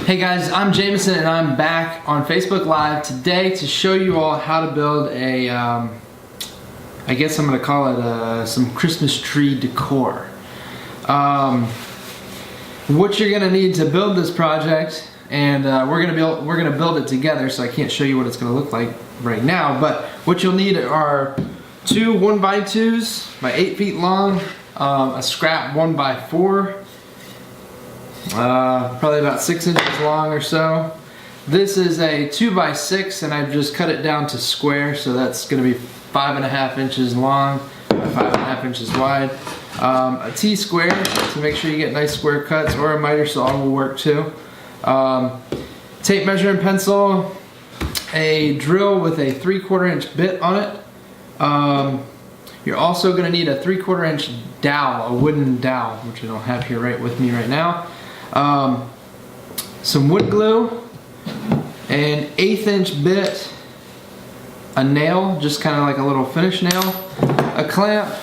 Hey guys, I'm Jameson and I'm back on Facebook Live today to show you all how to build a, I guess I'm going to call it some Christmas tree decor. What you're going to need to build this project, and we're going to build it together, so I can't show you what it's going to look like right now, but what you'll need are two 1x2s by 8 feet long, a scrap 1x4, probably about 6 inches long or so. This is a 2x6 and I've just cut it down to square, so that's going to be 5.5 inches long by 5.5 inches wide. A T-square to make sure you get nice square cuts, or a miter saw will work too. Tape measuring pencil, a drill with a 3/4 inch bit on it. You're also going to need a 3/4 inch dowel, a wooden dowel, which I don't have here right with me right now. Some wood glue, an 1/8 inch bit, a nail, just kind of like a little finish nail, a clamp.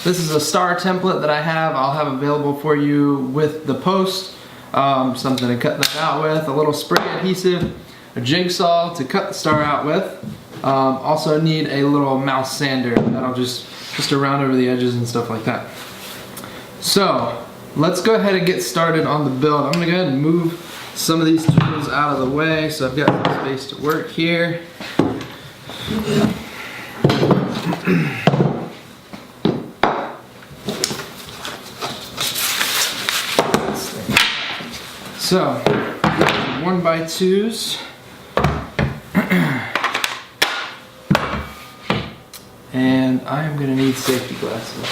This is a star template that I'll have available for you with the post, something to cut that out with, a little spray adhesive, a jigsaw to cut the star out with. Also need a little mouse sander that'll just around over the edges and stuff like that. So let's go ahead and get started on the build. I'm going to go ahead and move some of these tools out of the way so I've got some space to work here. So, 1x2s. And I am going to need safety glasses.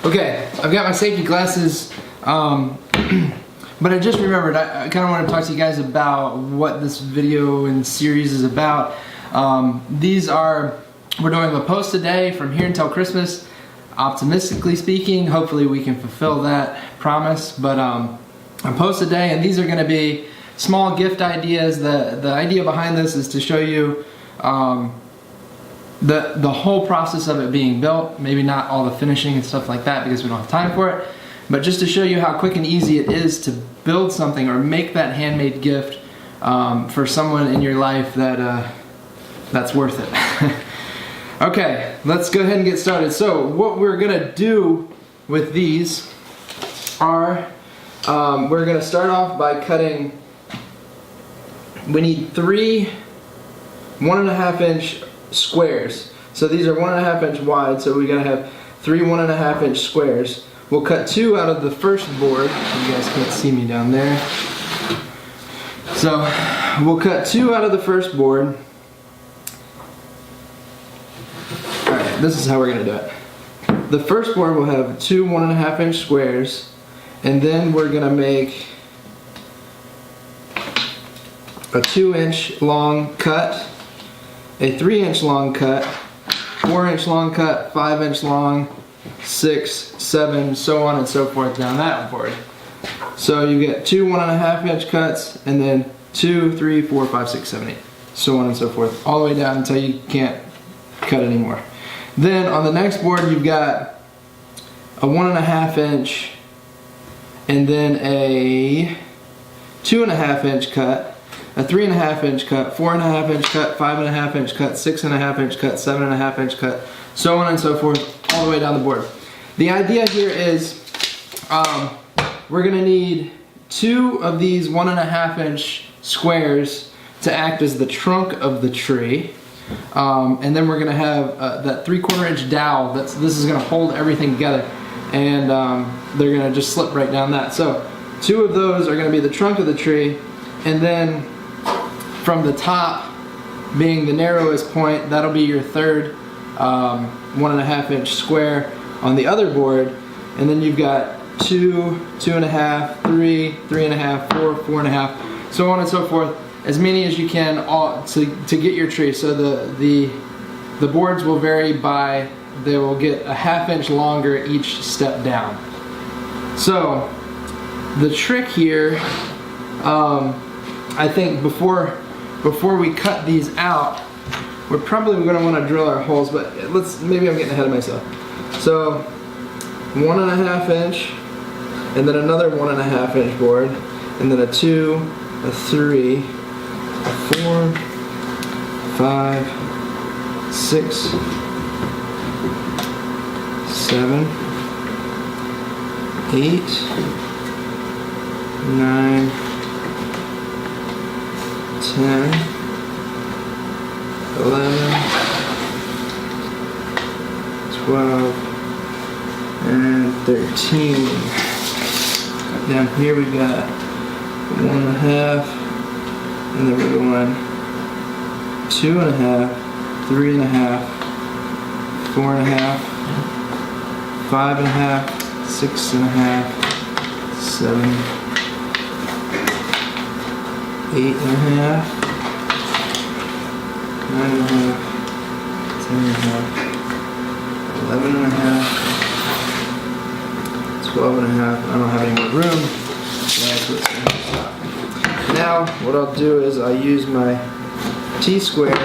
Okay, I've got my safety glasses, but I just remembered I kind of want to talk to you guys about what this video and series is about. We're doing a post today from here until Christmas. Optimistically speaking, hopefully we can fulfill that promise, but a post a day, and these are going to be small gift ideas. The idea behind this is to show you the whole process of it being built, maybe not all the finishing and stuff like that because we don't have time for it, but just to show you how quick and easy it is to build something or make that handmade gift for someone in your life that's worth it. Okay, let's go ahead and get started. So what we're gonna do with these are, we're gonna start off by cutting. We need 3 1.5 inch squares. So these are 1.5 inch wide, so we gotta have 3 1.5 inch squares. We'll cut 2 out of the first board. You guys can't see me down there. So we'll cut 2 out of the first board. Alright, this is how we're gonna do it. The first board will have 2 1.5 inch squares, and then we're gonna make a 2 inch long cut, a 3 inch long cut, 4 inch long cut, 5 inch long, 6, 7, so on and so forth down that board. So you get 2 1.5 inch cuts, and then 2, 3, 4, 5, 6, 7, 8, so on and so forth, all the way down until you can't cut anymore. Then on the next board you've got a 1.5 inch, and then a 2.5 inch cut, a 3.5 inch cut, 4.5 inch cut, 5.5 inch cut, 6.5 inch cut, 7.5 inch cut, so on and so forth, all the way down the board. The idea here is we're going to need 2 of these 1.5 inch squares to act as the trunk of the tree, and then we're going to have that 3/4 inch dowel. This is going to hold everything together, and they're going to just slip right down that. So 2 of those are going to be the trunk of the tree, and then from the top, being the narrowest point, that'll be your third 1.5 inch square on the other board, and then you've got 2, 2.5, 3, 3.5, 4, 4.5, so on and so forth, as many as you can to get your tree. So the boards will vary by, they will get a 1/2 inch longer each step down. So the trick here, I think before we cut these out, we're probably going to want to drill our holes, but maybe I'm getting ahead of myself. So 1.5 inch, and then another 1.5 inch board, and then a 2, a 3, a 4, 5, 6, 7, 8, 9, 10, 11, 12, and 13. Down here we got 1.5, and then we're going 2.5, 3.5, 4.5, 5.5, 6.5, 7, 8.5, 9.5, 10.5, 11.5, 12.5. I don't have any more room. So that's what's going to stop. Now, what I'll do is I'll use my T-square,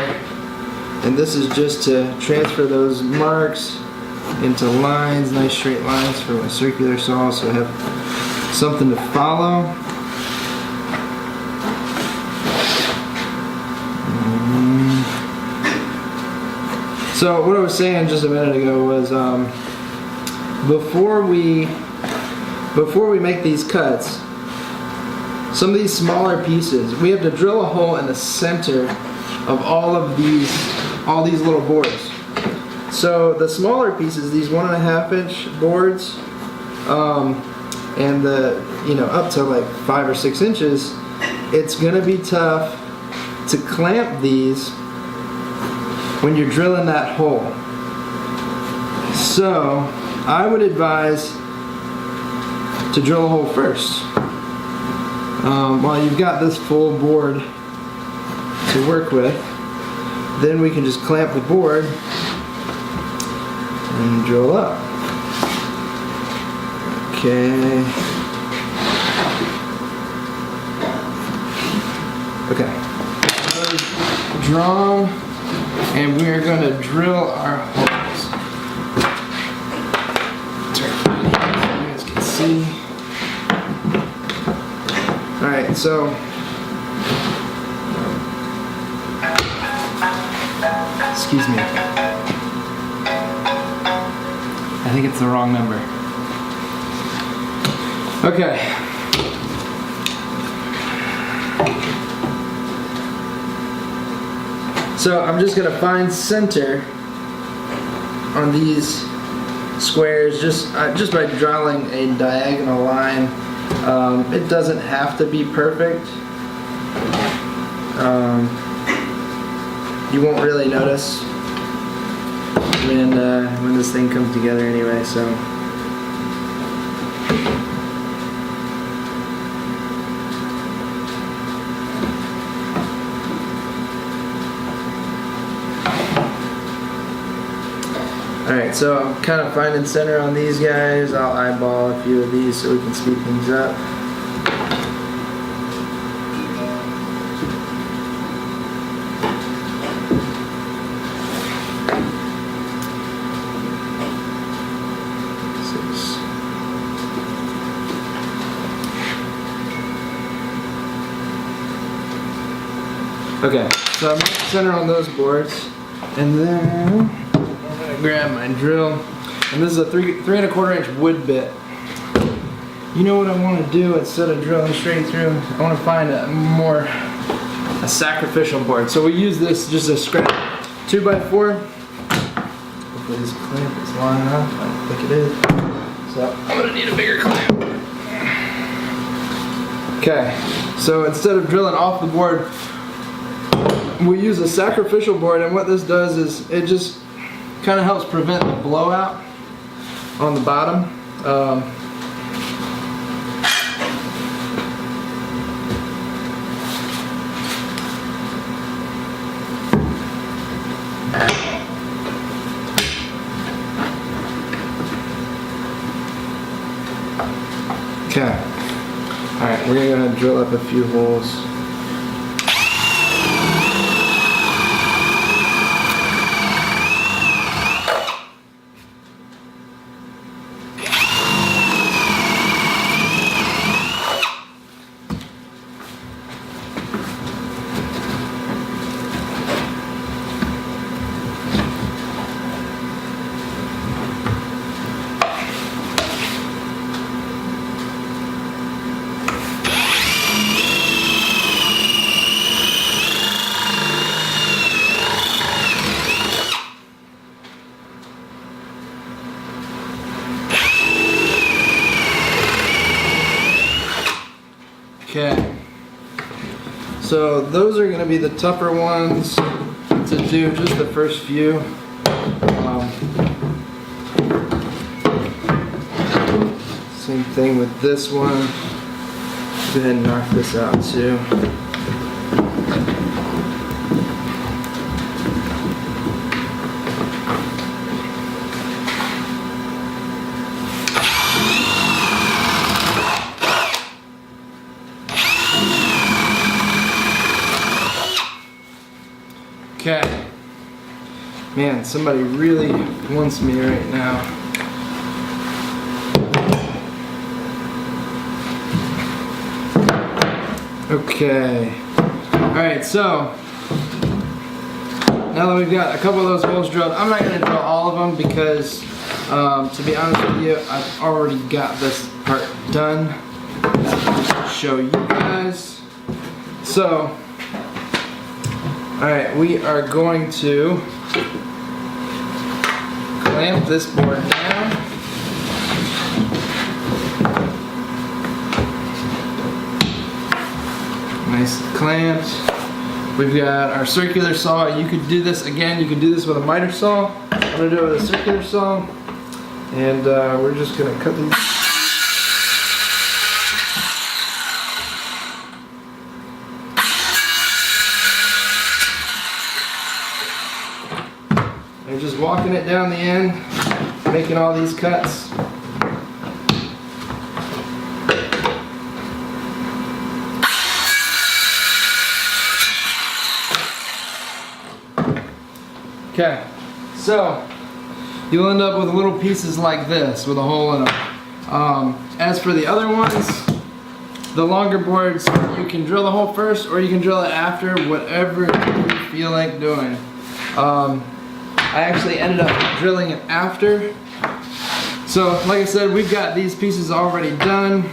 and this is just to transfer those marks into lines, nice straight lines for my circular saw, so I have something to follow. So what I was saying just a minute ago was before we make these cuts, some of these smaller pieces, we have to drill a hole in the center of all these little boards. So the smaller pieces, these 1.5 inch boards, and the up to like 5 or 6 inches, it's gonna be tough to clamp these when you're drilling that hole. So I would advise to drill a hole first. While you've got this full board to work with, then we can just clamp the board and drill up. Okay. Okay. Drawn, and we are going to drill our holes. Turn it so you guys can see. Alright, so excuse me. I think it's the wrong number. Okay. So I'm just gonna find center on these squares just by drawing a diagonal line. It doesn't have to be perfect. You won't really notice when this thing comes together anyway. So. Alright, so I'm kind of finding center on these guys. I'll eyeball a few of these so we can speed things up. Okay, so I'm center on those boards, and then grab my drill, and this is a 3 1/4 inch wood bit. You know what I want to do instead of drilling straight through? I want to find a sacrificial board. So we use this just a scrap 2x4. Hopefully this clamp is long enough. I don't think it is. So I'm gonna need a bigger clamp. Okay, so instead of drilling off the board, we use a sacrificial board, and what this does is it just kind of helps prevent the blowout on the bottom. Okay. Alright, we're going to drill up a few holes. Okay. So those are going to be the tougher ones to do, just the first few. Same thing with this one. Go ahead and knock this out too. Okay. Man, somebody really wants me right now. Okay. Alright, so now that we've got a couple of those holes drilled, I'm not going to drill all of them because, to be honest with you, I've already got this part done. I'll show you guys. So, alright, we are going to clamp this board down. Nice clamped. We've got our circular saw. You could do this again. You could do this with a miter saw. I'm gonna do it with a circular saw, and we're just gonna cut these. And just walking it down the end, making all these cuts. Okay, so you'll end up with little pieces like this with a hole in them. As for the other ones, the longer boards, you can drill the hole first or you can drill it after, whatever you feel like doing. I actually ended up drilling it after. So like I said, we've got these pieces already done.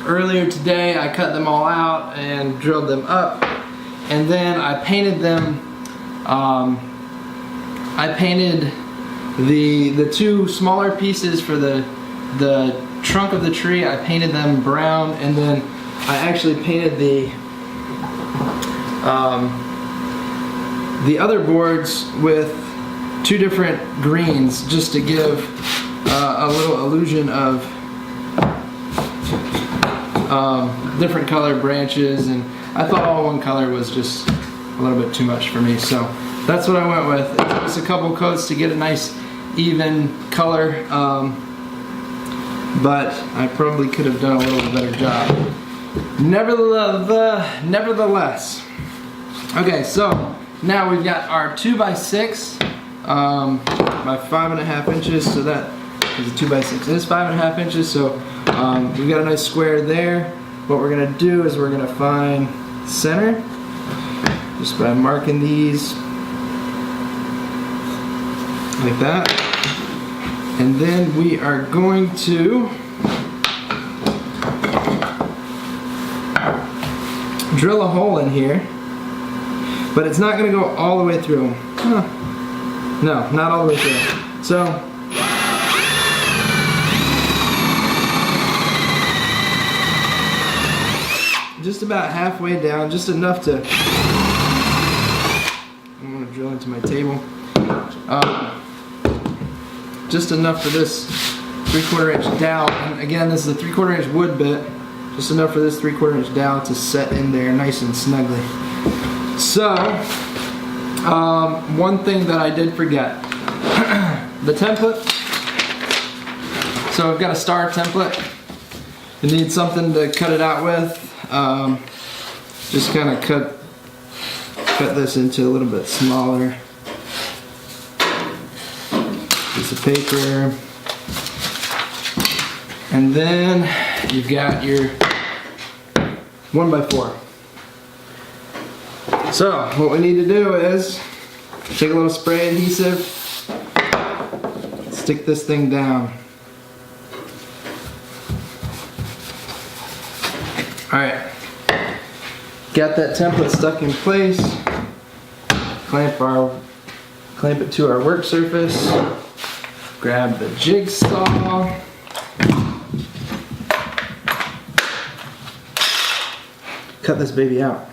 Earlier today I cut them all out and drilled them up, and then I painted them. I painted the two smaller pieces for the trunk of the tree. I painted them brown, and then I actually painted the other boards with two different greens, just to give a little illusion of different color branches, and I thought all one color was just a little bit too much for me, so that's what I went with. It took us a couple coats to get a nice even color, but I probably could have done a little bit better job. Nevertheless, okay, so now we've got our 2x6 by 5.5 inches, so that is a 2x6. It is 5.5 inches, so we've got a nice square there. What we're gonna do is we're gonna find center just by marking these like that, and then we are going to drill a hole in here, but it's not going to go all the way through. No, not all the way through. So just about halfway down, just enough to, I'm going to drill into my table, just enough for this 3/4 inch dowel. And again, this is a 3/4 inch wood bit, just enough for this 3/4 inch dowel to set in there nice and snugly. So one thing that I did forget, the template. So I've got a star template. You need something to cut it out with. Just kind of cut this into a little bit smaller piece of paper, and then you've got your 1x4. So what we need to do is take a little spray adhesive, stick this thing down. Alright, got that template stuck in place, clamp it to our work surface, grab the jigsaw, cut this baby out.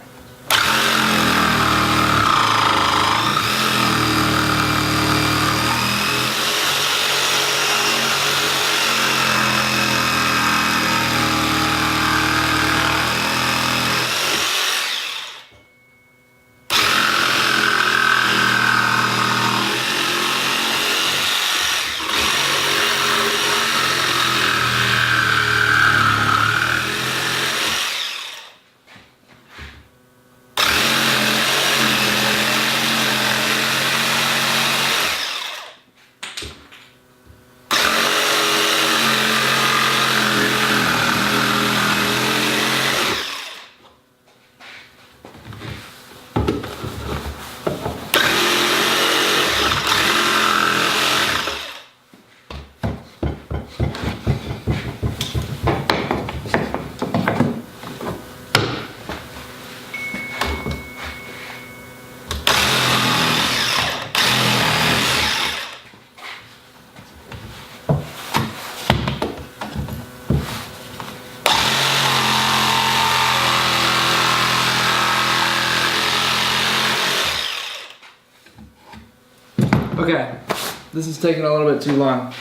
Okay, this is taking a little bit too long.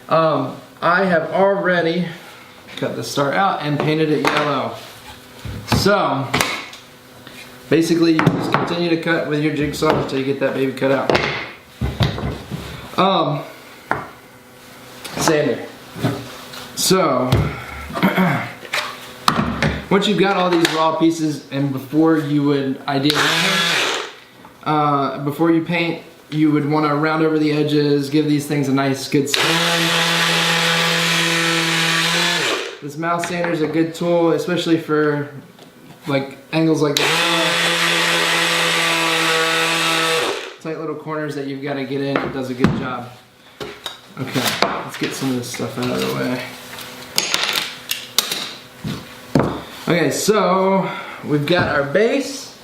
I have already cut the star out and painted it yellow. So, basically you just continue to cut with your jigsaw until you get that baby cut out. Sander. So, once you've got all these raw pieces, and before you would ideally paint, before you paint, you would want to round over the edges, give these things a nice good sand. This mouth sander is a good tool, especially for like angles like this. Tight little corners that you've got to get in. It does a good job. Okay, let's get some of this stuff out of the way. Okay, so we've got our base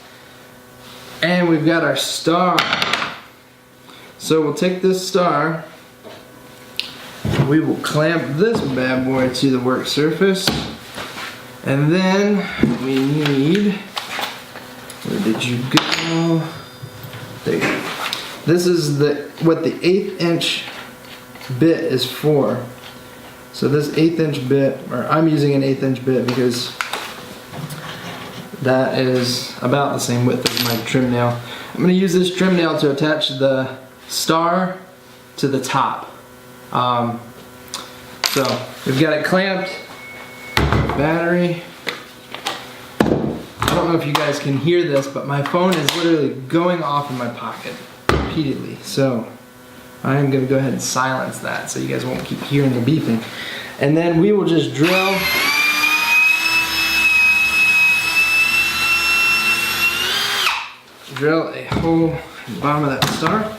and we've got our star. So we'll take this star, we will clamp this bad boy to the work surface, and then we need, where did you go? There you go. This is what the 1/8 inch bit is for. So this 1/8 inch bit, or I'm using an 1/8 inch bit because that is about the same width as my trim nail. I'm going to use this trim nail to attach the star to the top. So we've got it clamped, battery. I don't know if you guys can hear this, but my phone is literally going off in my pocket repeatedly. So I am going to go ahead and silence that so you guys won't keep hearing the beeping. And then we will just drill a hole in the bottom of that star.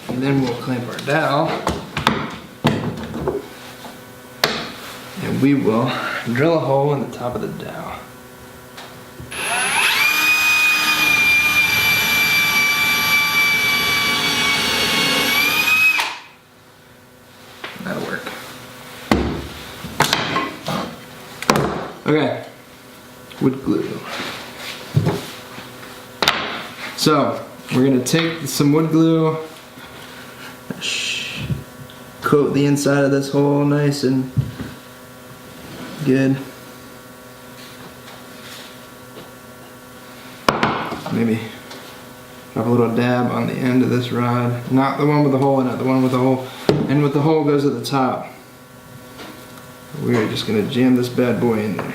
And then we'll clamp our dowel, and we will drill a hole in the top of the dowel. That'll work. Okay, wood glue. So we're going to take some wood glue, coat the inside of this hole nice and good. Maybe drop a little dab on the end of this rod. Not the one with the hole in it, the one with the hole. And with the hole goes at the top. We're just going to jam this bad boy in there.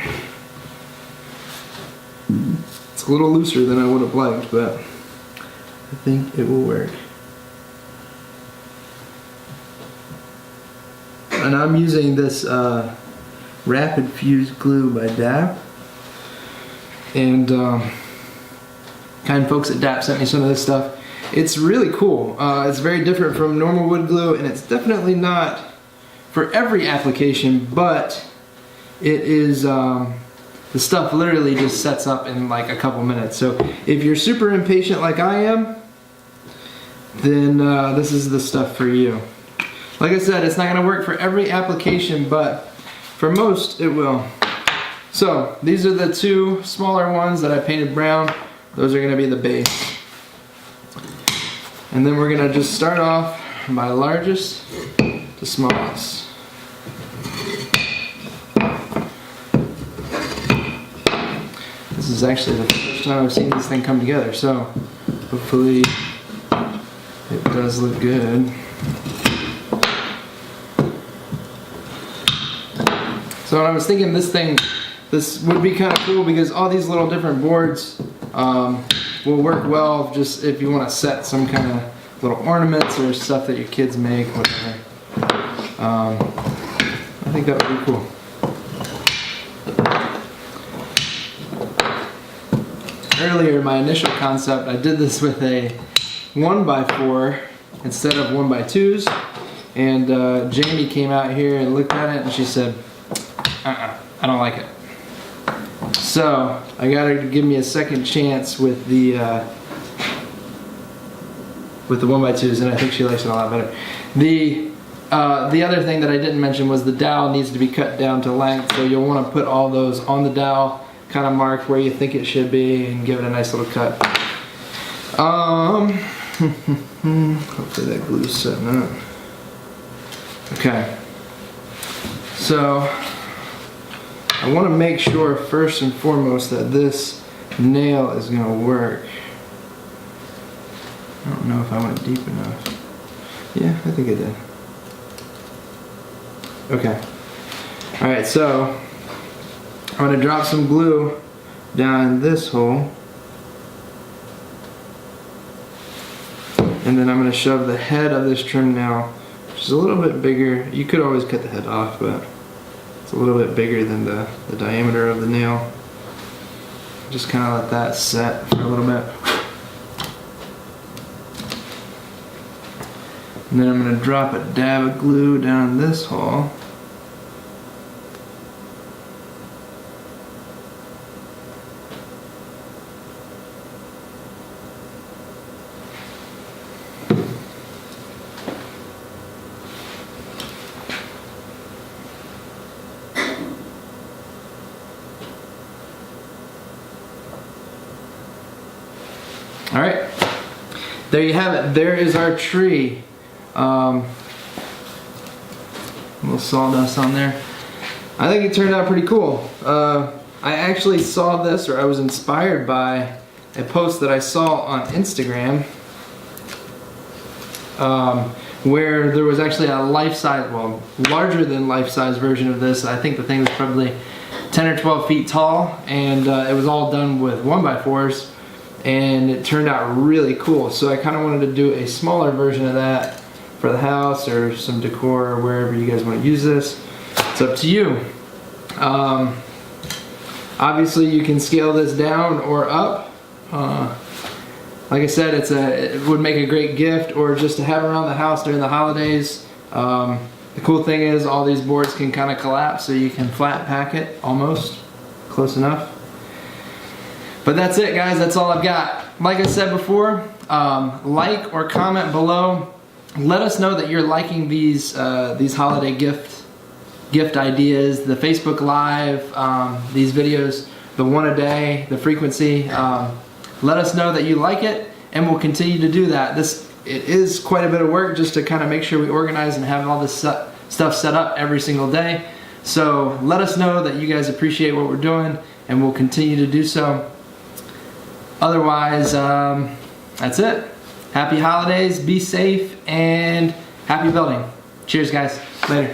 It's a little looser than I would have liked, but I think it will work. And I'm using this Rapid Fuse glue by DAP. And kind folks at DAP sent me some of this stuff. It's really cool. It's very different from normal wood glue, and it's definitely not for every application, but it is, the stuff literally just sets up in like a couple minutes. So if you're super impatient like I am, then this is the stuff for you. Like I said, it's not going to work for every application, but for most it will. So these are the two smaller ones that I painted brown. Those are going to be the base. And then we're going to just start off by largest to smallest. This is actually the first time I've seen this thing come together, so hopefully it does look good. So when I was thinking this would be kind of cool because all these little different boards will work well just if you want to set some kind of little ornaments or stuff that your kids make, whatever. I think that would be cool. Earlier, my initial concept, I did this with a 1x4 instead of 1x2s, and Jamie came out here and looked at it and she said, I don't like it. So I got her to give me a second chance with the 1x2s, and I think she likes it a lot better. The other thing that I didn't mention was the dowel needs to be cut down to length, so you'll want to put all those on the dowel, kind of mark where you think it should be, and give it a nice little cut. Hopefully that glue's setting up. Okay. So I want to make sure first and foremost that this nail is going to work. I don't know if I went deep enough. Yeah, I think I did. Okay. Alright, so I'm going to drop some glue down this hole. And then I'm going to shove the head of this trim nail, which is a little bit bigger. You could always cut the head off, but it's a little bit bigger than the diameter of the nail. Just kind of let that set for a little bit. And then I'm going to drop a dab of glue down this hole. Alright, there you have it. There is our tree. A little sawdust on there. I think it turned out pretty cool. I actually saw this, or I was inspired by a post that I saw on Instagram where there was actually a life-size, well, larger than life-size version of this. I think the thing was probably 10 or 12 feet tall, and it was all done with 1x4s. And it turned out really cool, so I kind of wanted to do a smaller version of that for the house or some decor or wherever you guys want to use this. It's up to you. Obviously you can scale this down or up. Like I said, it would make a great gift or just to have around the house during the holidays. The cool thing is all these boards can kind of collapse, so you can flat pack it almost, close enough. But that's it, guys. That's all I've got. Like I said before, like or comment below. Let us know that you're liking these holiday gift ideas, the Facebook Live, these videos, the one a day, the frequency. Let us know that you like it, and we'll continue to do that. It is quite a bit of work just to kind of make sure we organize and have all this stuff set up every single day. So let us know that you guys appreciate what we're doing, and we'll continue to do so. Otherwise, that's it. Happy holidays, be safe, and happy building. Cheers, guys. Later.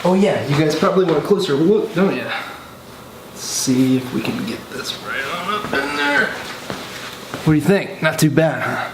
Oh yeah, you guys probably want a closer look, don't you? Let's see if we can get this right on up in there. What do you think? Not too bad, huh?